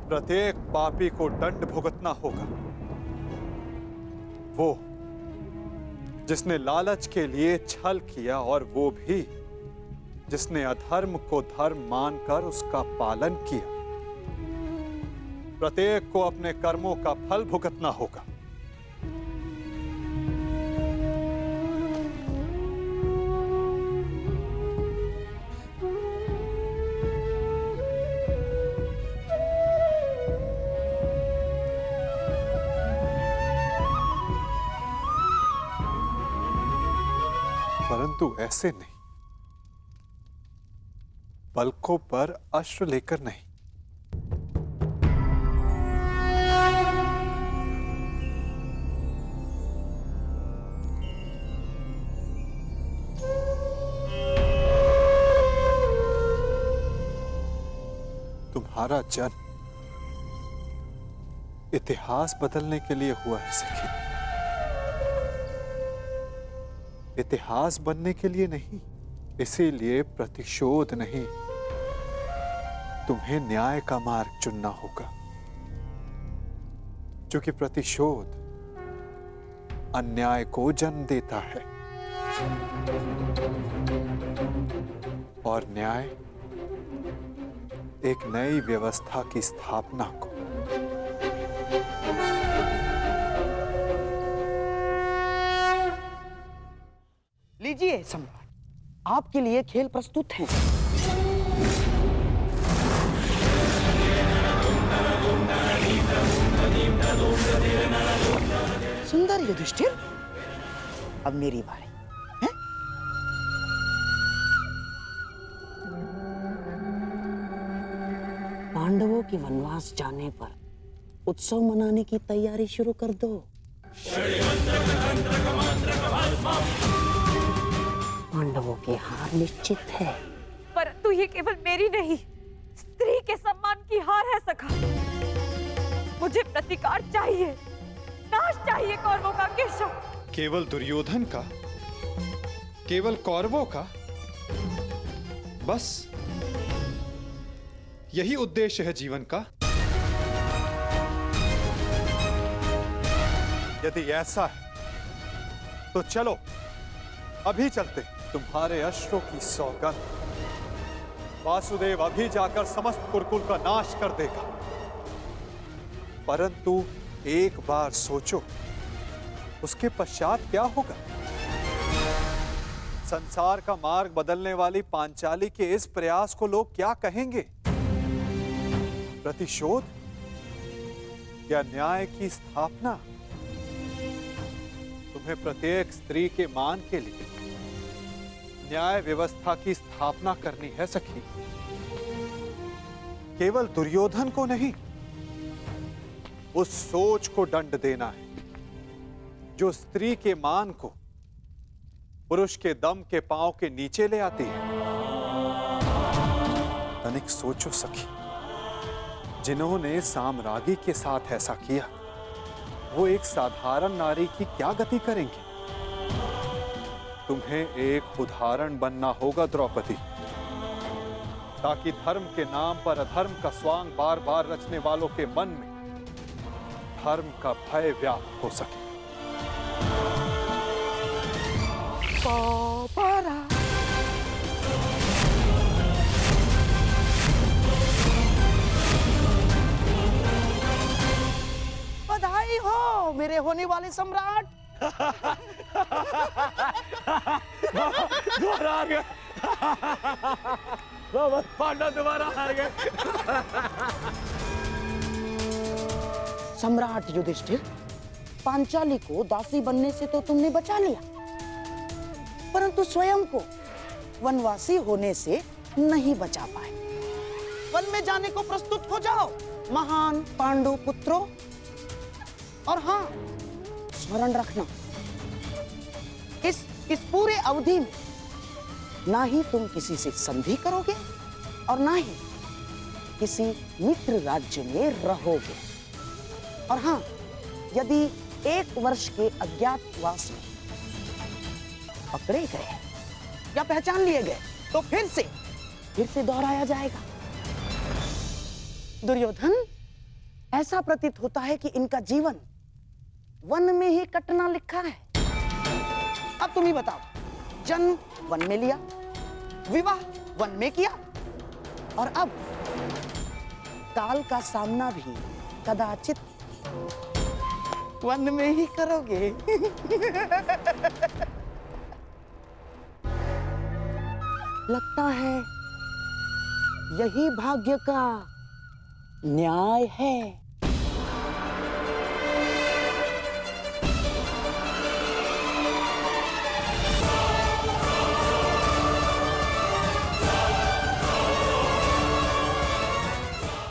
प्रत्येक पापी को दंड भुगतना होगा। वो जिसने लालच के लिए छल किया, और वो भी जिसने अधर्म को धर्म मानकर उसका पालन किया। प्रत्येक को अपने कर्मों का फल भुगतना होगा। परंतु ऐसे नहीं, पलकों पर अश्रु लेकर नहीं। तुम्हारा जन्म इतिहास बदलने के लिए हुआ है सखी, इतिहास बनने के लिए नहीं। इसीलिए प्रतिशोध नहीं, तुम्हें न्याय का मार्ग चुनना होगा, क्योंकि प्रतिशोध अन्याय को जन्म देता है और न्याय एक नई व्यवस्था की स्थापना को। लीजिए सम्राट, आपके लिए खेल प्रस्तुत हैं। सुंदर युधिष्ठिर, अब मेरी बारी है? पांडवों के वनवास जाने पर उत्सव मनाने की तैयारी शुरू कर दो। पांडवों की हार निश्चित है। परंतु ये केवल मेरी नहीं, स्त्री के सम्मान की हार है सखा। मुझे प्रतिकार चाहिए, नाश चाहिए कौरवों का केशव। केवल दुर्योधन का, केवल कौरवों का, बस यही उद्देश्य है जीवन का। यदि ऐसा है तो चलो अभी चलते। तुम्हारे अश्रों की सौगंध वासुदेव अभी जाकर समस्त कुरुकुल का नाश कर देगा। परंतु एक बार सोचो, उसके पश्चात क्या होगा? संसार का मार्ग बदलने वाली पांचाली के इस प्रयास को लोग क्या कहेंगे? प्रतिशोध या न्याय की स्थापना? तुम्हें प्रत्येक स्त्री के मान के लिए न्याय व्यवस्था की स्थापना करनी है सखी। केवल दुर्योधन को नहीं, उस सोच को दंड देना है जो स्त्री के मान को पुरुष के दम के पांव के नीचे ले आती है। तनिक सोचो सखी, जिन्होंने साम्राज्ञी के साथ ऐसा किया, वो एक साधारण नारी की क्या गति करेंगे? तुम्हें एक उदाहरण बनना होगा द्रौपदी, ताकि धर्म के नाम पर अधर्म का स्वांग बार बार रचने वालों के मन में धर्म का भय व्याप्त हो सके। बधाई हो मेरे होने वाले सम्राट। दोबारा आ गए। पांडव दोबारा आ गए। सम्राट युधिष्ठिर, पांचाली को दासी बनने से तो तुमने बचा लिया, परंतु स्वयं को वनवासी होने से नहीं बचा पाए। वन में जाने को प्रस्तुत हो जाओ महान पांडु पुत्रों। और हाँ, स्मरण रखना, इस पूरे अवधि में ना ही तुम किसी से संधि करोगे और ना ही किसी मित्र राज्य में रहोगे। और हाँ, यदि 1 वर्ष के अज्ञातवास में पकड़े गए या पहचान लिए गए तो फिर से दोहराया जाएगा। दुर्योधन, ऐसा प्रतीत होता है कि इनका जीवन वन में ही कटना लिखा है। अब तुम ही बताओ, जन्म वन में लिया, विवाह वन में किया, और अब काल का सामना भी कदाचित वन में ही करोगे। लगता है यही भाग्य का न्याय है।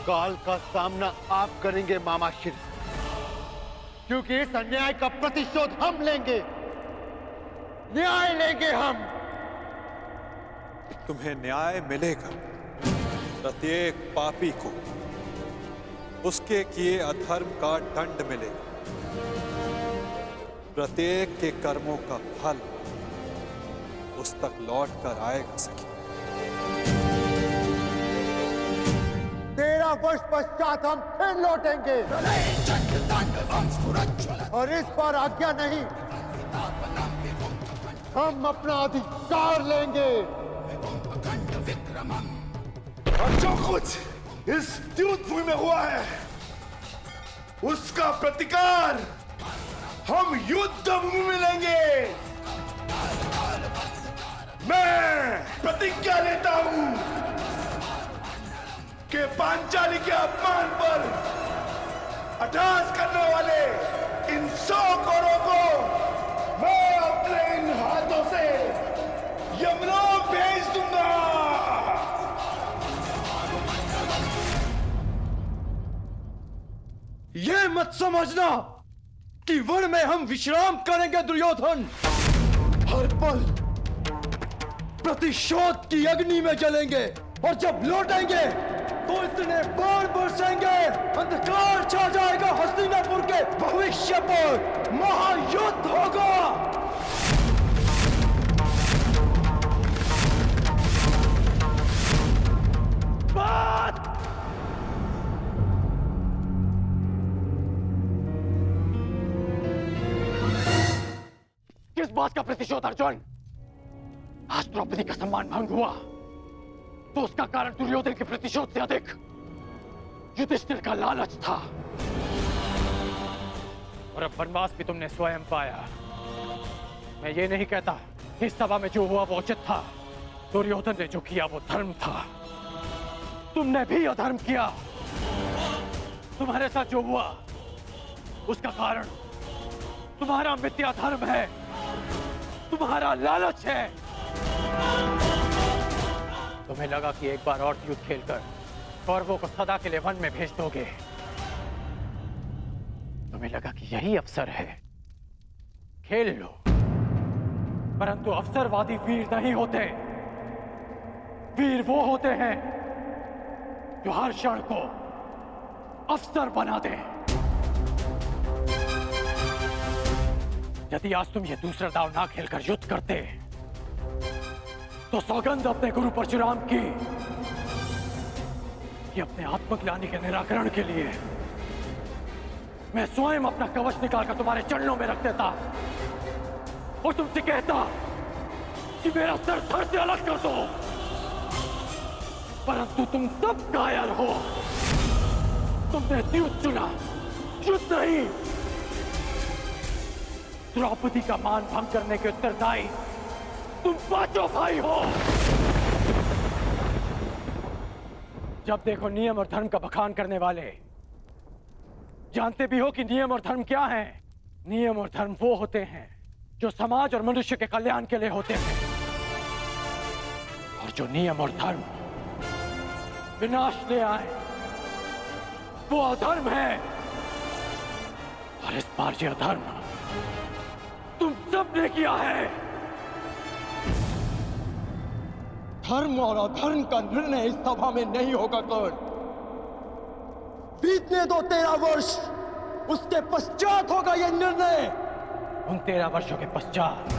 काल का सामना आप करेंगे मामा श्री, क्योंकि इस अन्याय का प्रतिशोध हम लेंगे, न्याय लेंगे हम। तुम्हें न्याय मिलेगा। प्रत्येक पापी को उसके किए अधर्म का दंड मिलेगा। प्रत्येक के कर्मों का फल उस तक लौट कर आएगा सखी। 13 वर्ष पश्चात हम फिर लौटेंगे, और इस बार आज्ञा नहीं, हम अपना अधिकार लेंगे। और जो कुछ इस द्यूत भूमि में हुआ है, उसका प्रतिकार हम युद्ध भूमि में लेंगे। मैं प्रतिज्ञा लेता हूं कि पांचाली के अपमान पर अट्टहास करने वाले इन 100 कौरवों को मैं अपने इन हाथों से यमलोक भेज दूंगा। ये मत समझना कि वन में हम विश्राम करेंगे दुर्योधन। हर पल प्रतिशोध की अग्नि में जलेंगे, और जब लौटेंगे तो इतने बाण बरसेंगे, अंधकार छा जाएगा हस्तिनापुर के भविष्य पर। महायुद्ध होगा। बात किस बात का प्रतिशोध अर्जुन? आज द्रौपदी का सम्मान भंग हुआ तो उसका कारण दुर्योधन के प्रतिशोध से अधिक युधिष्ठिर का लालच था, और अब वनवास भी तुमने स्वयं पाया। मैं ये नहीं कहता इस सभा में जो हुआ वो उचित था। दुर्योधन ने जो किया वो धर्म था। तुमने भी अधर्म किया। तुम्हारे साथ जो हुआ उसका कारण तुम्हारा मिथ्या धर्म है, तुम्हारा लालच है। तुम्हें लगा कि एक बार और युद्ध खेलकर कौरवों को सदा के लिए वन में भेज दोगे। तुम्हें लगा कि यही अवसर है, खेल लो। परंतु अवसरवादी वीर नहीं होते। वीर वो होते हैं जो हर क्षण को अवसर बना दे। यदि आज तुम ये दूसरा दाव ना खेलकर युद्ध करते तो सौगंध अपने गुरु परशुराम की कि अपने आत्मज्ञानी के निराकरण के लिए मैं स्वयं अपना कवच निकालकर तुम्हारे चरणों में रख देता और तुमसे कहता कि मेरा सर धड़ से अलग कर दो। परंतु तुम सब कायर हो। तुमने युद्ध चुना, युद्ध नहीं। द्रौपदी का मान भंग करने के उत्तरदायी तुम पांचों भाई हो। जब देखो नियम और धर्म का बखान करने वाले। जानते भी हो कि नियम और धर्म क्या है? नियम और धर्म वो होते हैं जो समाज और मनुष्य के कल्याण के लिए होते हैं, और जो नियम और धर्म विनाश ले आए वो अधर्म है। और इस बार ये अधर्म तुम सब ने किया है। धर्म और अधर्म का निर्णय इस सभा में नहीं होगा कर्ण। बीतने दो 13 वर्ष, उसके पश्चात होगा यह निर्णय। उन 13 वर्षों के पश्चात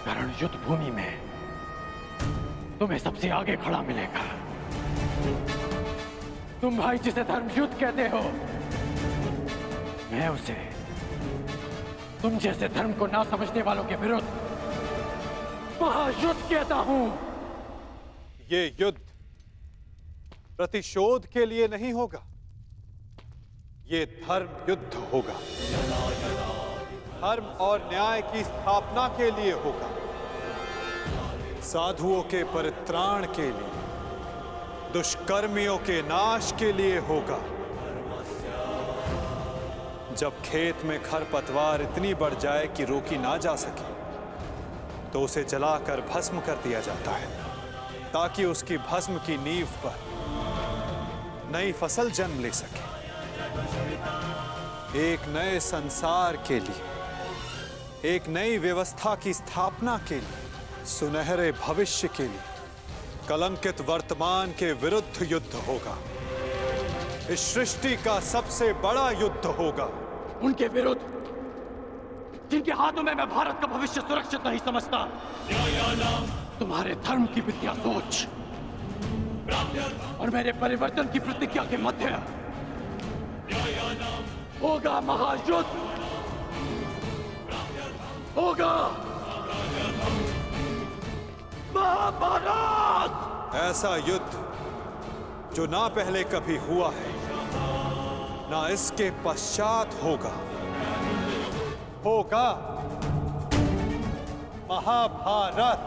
कर्ण युद्ध भूमि में तुम्हें सबसे आगे खड़ा मिलेगा। तुम भाई जिसे धर्म युद्ध कहते हो, मैं उसे तुम जैसे धर्म को ना समझने वालों के विरुद्ध महायुद्ध कहता हूं। ये युद्ध प्रतिशोध के लिए नहीं होगा, ये धर्म युद्ध होगा। धर्म और न्याय की स्थापना के लिए होगा, साधुओं के परित्राण के लिए, दुष्कर्मियों के नाश के लिए होगा। जब खेत में खरपतवार इतनी बढ़ जाए कि रोकी ना जा सके, तो उसे जलाकर भस्म कर दिया जाता है, ताकि उसकी भस्म की नींव पर नई फसल जन्म ले सके। एक नए संसार के लिए, एक नई व्यवस्था की स्थापना के लिए, सुनहरे भविष्य के लिए, कलंकित वर्तमान के विरुद्ध युद्ध होगा। इस सृष्टि का सबसे बड़ा युद्ध होगा। उनके विरुद्ध जिनके हाथों में मैं भारत का भविष्य सुरक्षित नहीं समझता। तुम्हारे धर्म की विद्या सोच और मेरे परिवर्तन की प्रतिज्ञा के मध्य होगा महायुद्ध, होगा महाभारत। ऐसा युद्ध जो ना पहले कभी हुआ है, ना इसके पश्चात होगा। होगा महाभारत।